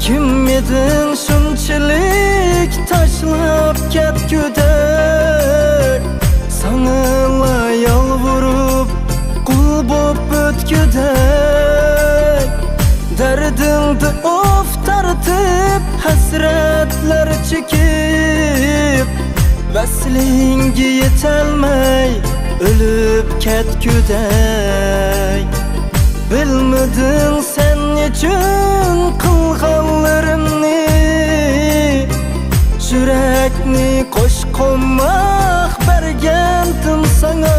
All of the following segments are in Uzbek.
Kim edin şunçilik taşlap ketgüdek, sanıla yalvurup kul bop ötküdek. Derdingdi of tartib hasratlar çekip, vaslingi yetelmey ölüp ketgüdek. Bilmedin sen nechun qilganlarimni, yurakni qo'sh qo'mmoq bergandim sana.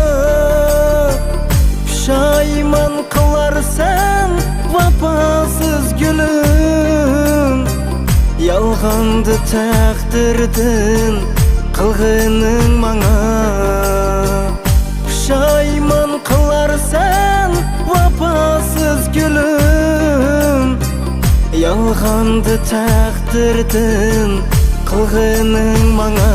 Pushaymon qilarsan vafosiz gulim, yolg'onda taqdirdin qilganing manga. Pushaymon qilarsan vafosiz gulim, yolg'onda taqdirdin qilganing manga.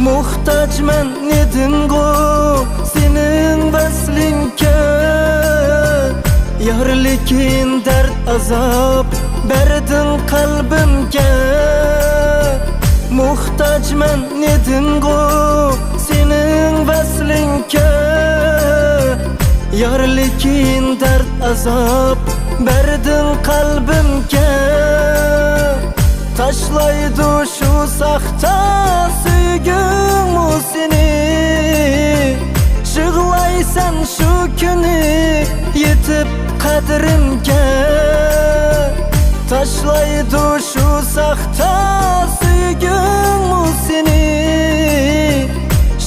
Muhtaçman edim go senin vaslinga, yorlikin dard azab berdin qalbimga. Muhtaçman edim go senin vaslinga, yorlikin dard azab berdin qalbimga. Taşlaydı şu saxta süygüm o seni, yığlaysan şu günü yetip qadrimga. Taşlaydı şu saxta süygüm o seni,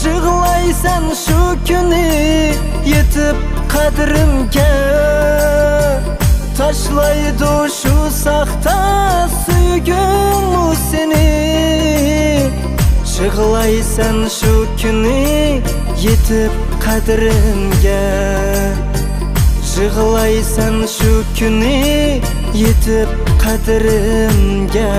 yığlaysan şu günü yetip qadrimga. Taşlaydı şu saxta süygüm o seni, yığlaysan şu günü yetip qadrimga. Yığlaysan şu günü yetip qadrimga.